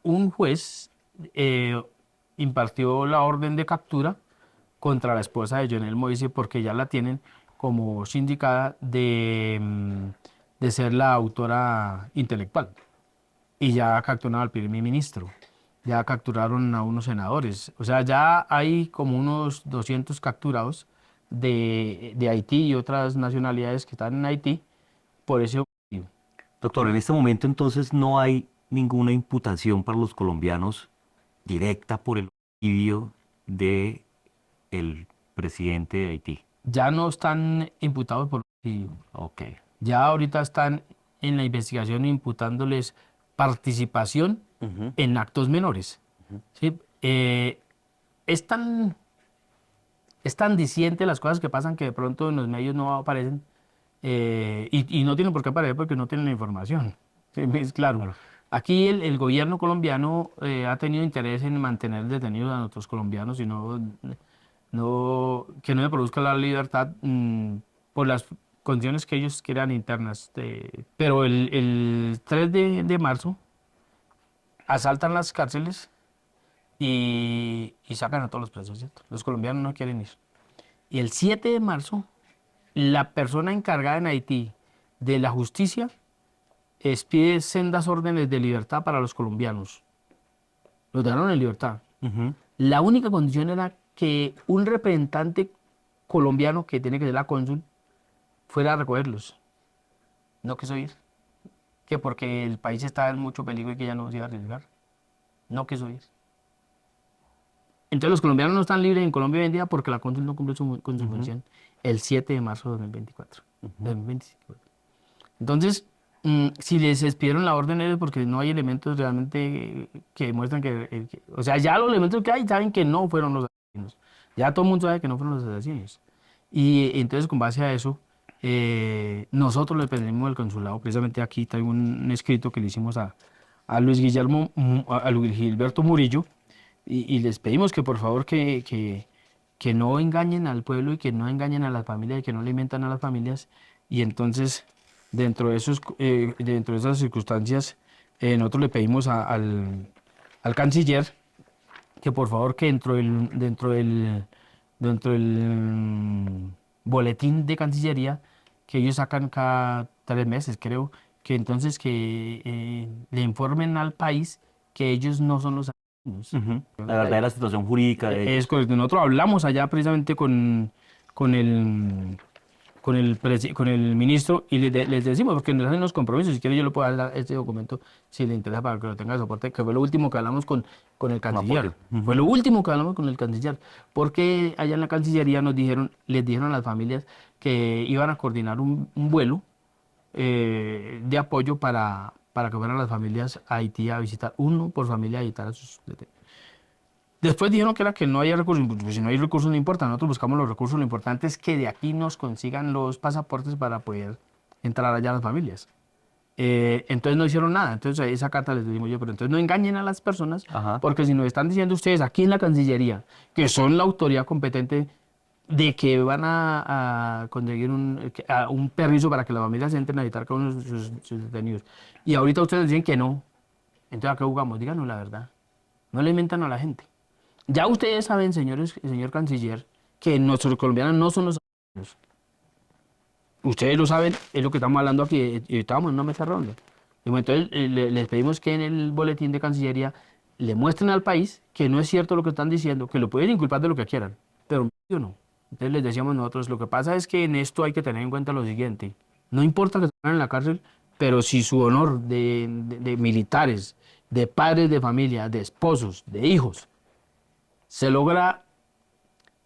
Speaker 2: un juez eh, impartió la orden de captura contra la esposa de Jovenel Moise porque ya la tienen como sindicada de ser la autora intelectual. Y ya capturaron al primer ministro, ya capturaron a unos senadores. O sea, ya hay como unos 200 capturados de Haití y otras nacionalidades que están en Haití por ese objetivo.
Speaker 1: Doctor, en este momento entonces no hay ninguna imputación para los colombianos directa por el homicidio de el presidente de Haití.
Speaker 2: Ya no están imputados por homicidio.
Speaker 1: Ok.
Speaker 2: Ya ahorita están en la investigación imputándoles participación
Speaker 1: Ujú.
Speaker 2: en actos menores. ¿Sí? Es tan, es tan diciente las cosas que pasan que de pronto en los medios no aparecen y no tienen por qué aparecer porque no tienen la información. Sí, es claro.
Speaker 1: Claro.
Speaker 2: Aquí el gobierno colombiano ha tenido interés en mantener detenidos a nuestros colombianos y que no se produzca la libertad por las condiciones que ellos quieran internas. Pero el 3 de marzo asaltan las cárceles y sacan a todos los presos, ¿cierto? Los colombianos no quieren ir. Y el 7 de marzo, la persona encargada en Haití de la justicia expide sendas órdenes de libertad para los colombianos. Los dejaron en libertad.
Speaker 1: Ujú.
Speaker 2: La única condición era que un representante colombiano, que tiene que ser la cónsul, fuera a recogerlos. No quiso ir. Que porque el país estaba en mucho peligro y que ya no se iba a arriesgar. No quiso ir. Entonces los colombianos no están libres en Colombia hoy en día porque la cónsul no cumple con su
Speaker 1: Ujú.
Speaker 2: función el 7 de marzo de 2024.
Speaker 1: Ujú.
Speaker 2: 2025. Entonces, si les expidieron la orden es porque no hay elementos realmente que demuestran o sea, ya los elementos que hay saben que no fueron los asesinos. Ya todo el mundo sabe que no fueron los asesinos. Y entonces, con base a eso, nosotros le pedimos al consulado, precisamente aquí traigo un escrito que le hicimos a Luis Guillermo, a Luis Gilberto Murillo, y les pedimos que por favor que no engañen al pueblo y que no engañen a las familias y que no alimentan a las familias. Y entonces, dentro de esas circunstancias, nosotros le pedimos al canciller que por favor que dentro del boletín de Cancillería que ellos sacan cada 3 meses, creo, que entonces que le informen al país que ellos no son los asesinos.
Speaker 1: Ujú. La verdadera situación jurídica de
Speaker 2: Es
Speaker 1: ellos.
Speaker 2: correcto. Nosotros hablamos allá precisamente con el, con el ministro y les decimos, porque nos hacen los compromisos. Si quiere, yo le puedo dar este documento si le interesa para que lo tenga de soporte, que fue lo último que hablamos con el
Speaker 1: Un apoyo.
Speaker 2: canciller. Fue
Speaker 1: Ujú.
Speaker 2: lo último que hablamos con el canciller, porque allá en la Cancillería les dijeron a las familias que iban a coordinar un vuelo de apoyo para que fueran las familias a Haití a visitar, uno por familia a visitar a sus detenidos. Después dijeron que era que no había recursos, pues si no hay recursos no importa, nosotros buscamos los recursos, lo importante es que de aquí nos consigan los pasaportes para poder entrar allá a las familias. Entonces no hicieron nada, entonces a esa carta les dimos yo, pero entonces no engañen a las personas,
Speaker 1: Ajá.
Speaker 2: porque si nos están diciendo ustedes aquí en la Cancillería, que son la autoridad competente de que van a conseguir un permiso para que las familias entren a visitar con sus detenidos, y ahorita ustedes dicen que no, entonces ¿a qué jugamos? Díganos la verdad, no le inventan a la gente. Ya ustedes saben, señores, señor canciller, que nuestros colombianos no son los asesinos. Ustedes lo saben, es lo que estamos hablando aquí, y estábamos en una mesa redonda. Y bueno, entonces les pedimos que en el boletín de Cancillería le muestren al país que no es cierto lo que están diciendo, que lo pueden inculpar de lo que quieran, pero yo no. Entonces les decíamos nosotros, lo que pasa es que en esto hay que tener en cuenta lo siguiente. No importa que estén en la cárcel, pero si su honor de militares, de padres de familia, de esposos, de hijos, se logra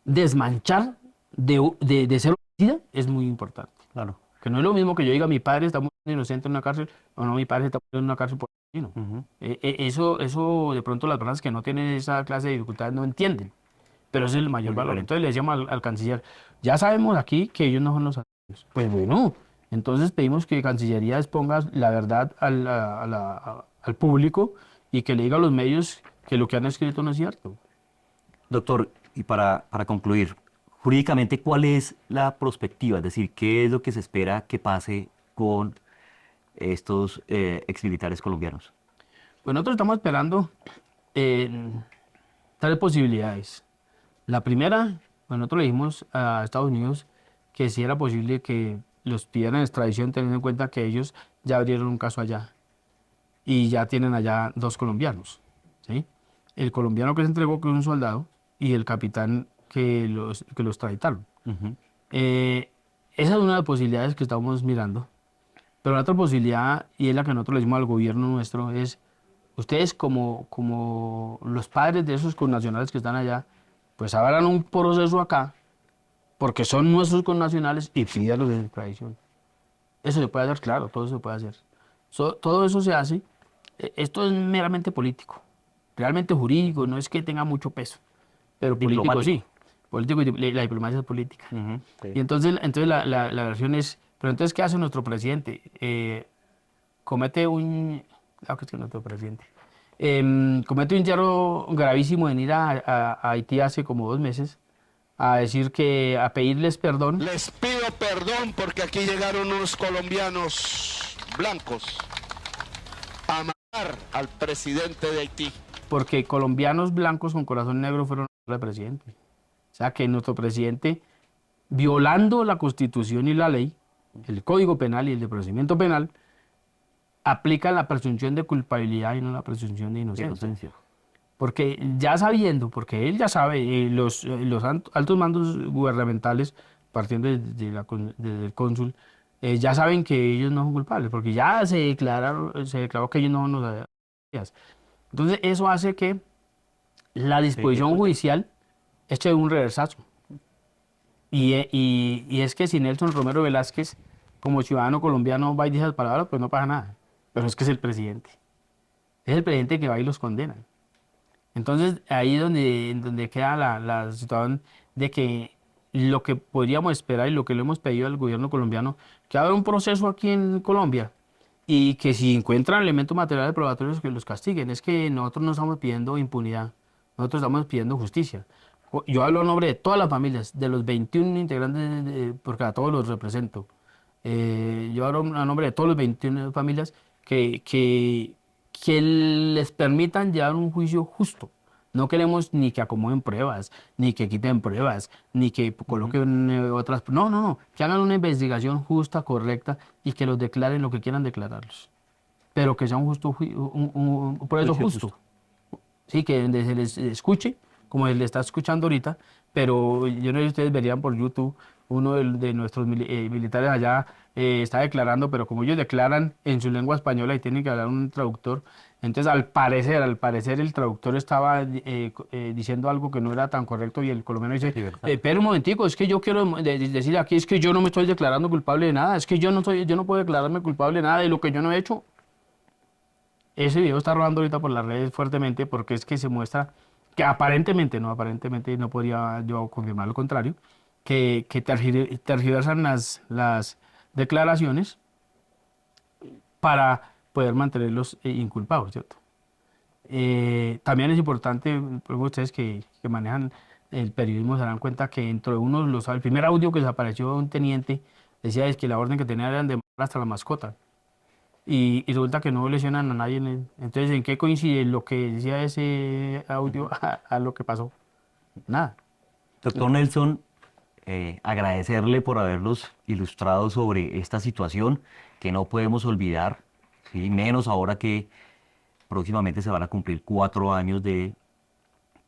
Speaker 2: desmanchar de ser homicida, es muy importante.
Speaker 1: Claro.
Speaker 2: Que no es lo mismo que yo diga mi padre está muy inocente en una cárcel o no, mi padre está en una cárcel por asesino.
Speaker 1: Ujú.
Speaker 2: Eso de pronto las personas que no tienen esa clase de dificultades no entienden, pero ese es el mayor
Speaker 1: Muy
Speaker 2: valor.
Speaker 1: diferente.
Speaker 2: Entonces le decíamos al canciller, ya sabemos aquí que ellos no son los asesinos. Pues bueno, entonces pedimos que Cancillería exponga la verdad al público y que le diga a los medios que lo que han escrito no es cierto.
Speaker 1: Doctor, y para concluir, jurídicamente, ¿cuál es la perspectiva? Es decir, ¿qué es lo que se espera que pase con estos exmilitares colombianos?
Speaker 2: Pues nosotros estamos esperando eh, tres posibilidades. La primera, pues nosotros le dijimos a Estados Unidos que si era posible que los pidieran extradición teniendo en cuenta que ellos ya abrieron un caso allá y ya tienen allá dos colombianos, ¿sí? El colombiano que se entregó, que es un soldado, y el capitán que los extraditaron.
Speaker 1: Ujú.
Speaker 2: Esa es una de las posibilidades que estamos mirando. Pero la otra posibilidad, y es la que nosotros le decimos al gobierno nuestro, es ustedes como los padres de esos connacionales que están allá, pues abran un proceso acá, porque son nuestros connacionales y pídanlos en extradición. Eso se puede hacer, claro, todo eso se puede hacer. Todo eso se hace. Esto es meramente político, realmente jurídico, no es que tenga mucho peso, pero político
Speaker 1: Diplomático.
Speaker 2: sí. Político y la diplomacia es política.
Speaker 1: Ujú, sí.
Speaker 2: Y entonces la versión es, pero entonces, ¿qué hace nuestro presidente? Comete un, claro que es que nuestro presidente, comete un yerro gravísimo en ir a Haití hace como 2 meses a decir que, a pedirles perdón,
Speaker 3: Les pido perdón porque aquí llegaron unos colombianos blancos a matar al presidente de Haití.
Speaker 2: porque colombianos blancos con corazón negro fueron el presidente. O sea que nuestro presidente, violando la Constitución y la ley, el Código Penal y el de procedimiento penal, aplica la presunción de culpabilidad y no la presunción de
Speaker 1: De
Speaker 2: inocencia.
Speaker 1: inocencia.
Speaker 2: Porque ya sabiendo, porque él ya sabe, los altos mandos gubernamentales, partiendo desde el cónsul, ya saben que ellos no son culpables, porque ya se declaró que ellos no son los agresores. Entonces, eso hace que la disposición
Speaker 1: Escuche.
Speaker 2: judicial eche un reversazo. Y es que si Nelson Romero Velázquez, como ciudadano colombiano, va y dice esas palabras, pues no pasa nada. Pero es que es el presidente. Es el presidente que va y los condena. Entonces, ahí es donde queda la situación de que lo que podríamos esperar y lo que le hemos pedido al gobierno colombiano, que haga un proceso aquí en Colombia y que si encuentran elementos materiales probatorios que los castiguen. Es que nosotros no estamos pidiendo impunidad, nosotros estamos pidiendo justicia. Yo hablo a nombre de todas las familias, de los 21 integrantes, porque a todos los represento. Yo hablo a nombre de todas las 21 familias que, que, que les permitan llevar un juicio justo. No queremos ni que acomoden pruebas, ni que quiten pruebas, ni que
Speaker 1: Ujú.
Speaker 2: coloquen otras. No, no, no. Que hagan una investigación justa, correcta y que los declaren lo que quieran declararlos. Pero que sea un justo, un proceso
Speaker 1: Juicio
Speaker 2: justo.
Speaker 1: justo.
Speaker 2: Sí, que donde se les escuche, como se les está escuchando ahorita, pero yo no sé si ustedes verían por YouTube, uno de nuestros militares allá está declarando, pero como ellos declaran en su lengua española y tienen que hablar un traductor, entonces al parecer el traductor estaba diciendo algo que no era tan correcto y el colombiano dice,
Speaker 1: Libertad.
Speaker 2: espera un momentico, es que yo quiero decir aquí, es que yo no me estoy declarando culpable de nada, es que yo no puedo declararme culpable de nada de lo que yo no he hecho. Ese video está rodando ahorita por las redes fuertemente porque es que se muestra que aparentemente no podría yo confirmar lo contrario, que tergiversan las declaraciones para poder mantenerlos inculpados, ¿cierto? También es importante, por ejemplo, ustedes que manejan el periodismo se dan cuenta que dentro de el primer audio que desapareció de un teniente decía es que la orden que tenía era de matar hasta la mascota y resulta que no lesionan a nadie. Entonces, ¿en qué coincide lo que decía ese audio a lo que pasó? Nada.
Speaker 1: Doctor Nelson, agradecerle por haberlos ilustrado sobre esta situación que no podemos olvidar, ¿sí? Menos ahora que próximamente se van a cumplir 4 años de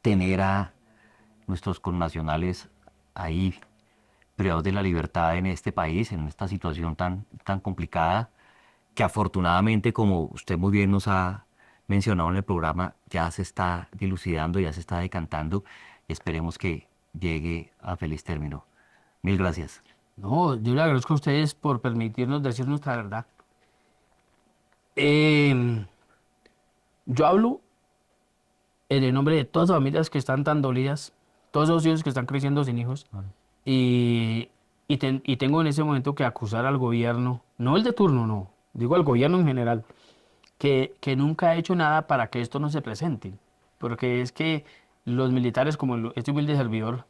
Speaker 1: tener a nuestros connacionales ahí privados de la libertad en este país, en esta situación tan complicada, que afortunadamente, como usted muy bien nos ha mencionado en el programa, ya se está dilucidando, ya se está decantando y esperemos que llegue a feliz término. Mil gracias.
Speaker 2: No, yo le agradezco a ustedes por permitirnos decir nuestra verdad. Em, yo hablo en el nombre de todas las familias que están tan dolidas, todos esos hijos que están creciendo sin hijos,
Speaker 1: Vale.
Speaker 2: y tengo en ese momento que acusar al gobierno, no el de turno, no, digo al gobierno en general, que nunca ha hecho nada para que esto no se presente. Porque es que los militares, como este humilde servidor,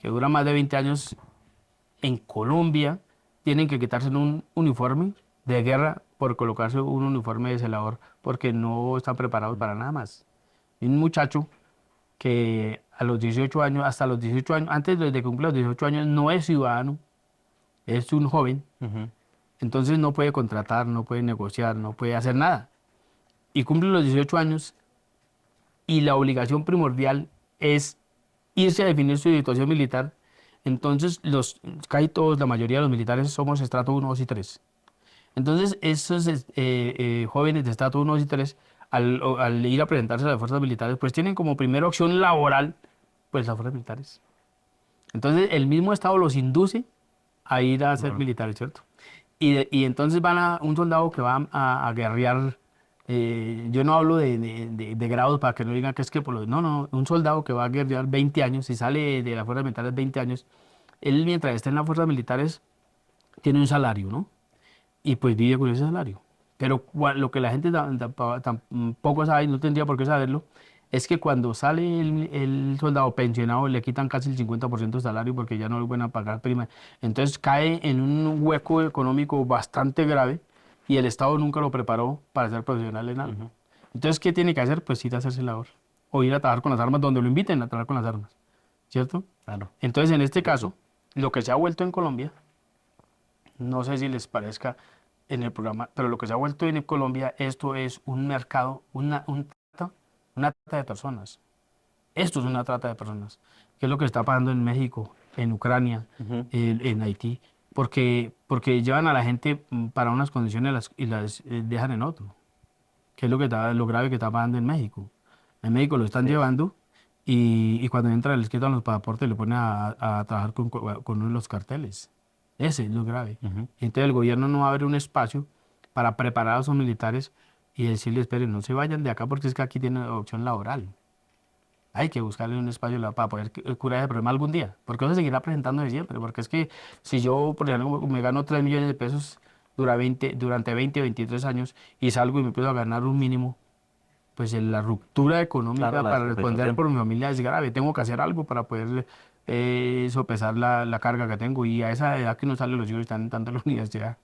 Speaker 2: que dura más de 20 años en Colombia, tienen que quitarse un uniforme de guerra por colocarse un uniforme de celador porque no están preparados para nada más. Y un muchacho que a los 18 años, hasta los 18 años, antes de que cumpla los 18 años, no es ciudadano, es un joven,
Speaker 1: Ujú.
Speaker 2: entonces no puede contratar, no puede negociar, no puede hacer nada. Y cumple los 18 años y la obligación primordial es irse a definir su situación militar. Entonces, casi todos, la mayoría de los militares somos estrato 1, 2 y 3. Entonces, esos jóvenes de estrato 1, 2 y 3, al ir a presentarse a las fuerzas militares, pues tienen como primera opción laboral, pues las fuerzas militares. Entonces, el mismo Estado los induce a ir a ser militares, ¿cierto? Y entonces van a un soldado que va a guerrear. Yo no hablo de grados para que no digan que es que por los. No, no, un soldado que va a guerrear 20 años, si sale de las fuerzas militares 20 años, él mientras esté en las fuerzas militares tiene un salario, ¿no? Y pues vive con ese salario. Pero lo que la gente tampoco sabe y no tendría por qué saberlo, es que cuando sale el soldado pensionado le quitan casi el 50% de salario porque ya no le van a pagar prima. Entonces cae en un hueco económico bastante grave y el Estado nunca lo preparó para ser profesional en algo. Entonces, ¿qué tiene que hacer? Pues ir a hacerse labor o ir a trabajar con las armas donde lo inviten a trabajar con las armas, ¿cierto?
Speaker 1: Claro.
Speaker 2: Entonces, en este caso, lo que se ha vuelto en Colombia, no sé si les parezca en el programa, pero lo que se ha vuelto en Colombia, esto es un mercado, una trata de personas. Esto es una trata de personas. ¿Qué es lo que está pasando en México, en Ucrania,
Speaker 1: Ujú.
Speaker 2: en Haití? Porque llevan a la gente para unas condiciones y las dejan en otro. ¿Qué es lo grave que está pasando en México? En México lo están
Speaker 1: Sí.
Speaker 2: llevando y cuando entra les quitan los pasaportes y le ponen a trabajar con uno de los carteles. Ese es lo grave.
Speaker 1: Ujú.
Speaker 2: Entonces el gobierno no abre un espacio para preparar a sus militares y decirles, esperen, no se vayan de acá porque es que aquí tienen opción laboral. Hay que buscarle un espacio para poder curar ese problema algún día. Porque eso se seguirá presentando de siempre. Porque es que si yo, por ejemplo, me gano 3 millones de pesos durante 20 o 23 años y salgo y me empiezo a ganar un mínimo, pues la ruptura
Speaker 1: Claro,
Speaker 2: económica
Speaker 1: la
Speaker 2: para responder
Speaker 1: descompensación.
Speaker 2: por mi familia es grave. Tengo que hacer algo para poder sopesar la carga que tengo. Y a esa edad que no salen los hijos están entrando a la universidad.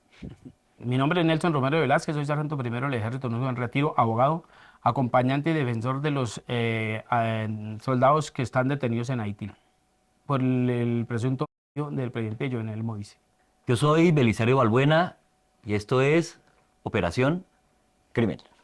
Speaker 2: Mi nombre es Nelson Romero Velázquez, soy sargento primero del Ejército Nuevo en Retiro, abogado, acompañante y defensor de los soldados que están detenidos en Haití por el presunto homicidio del presidente Jovenel Moïse.
Speaker 1: Yo soy Belisario Balbuena y esto es Operación Crimen.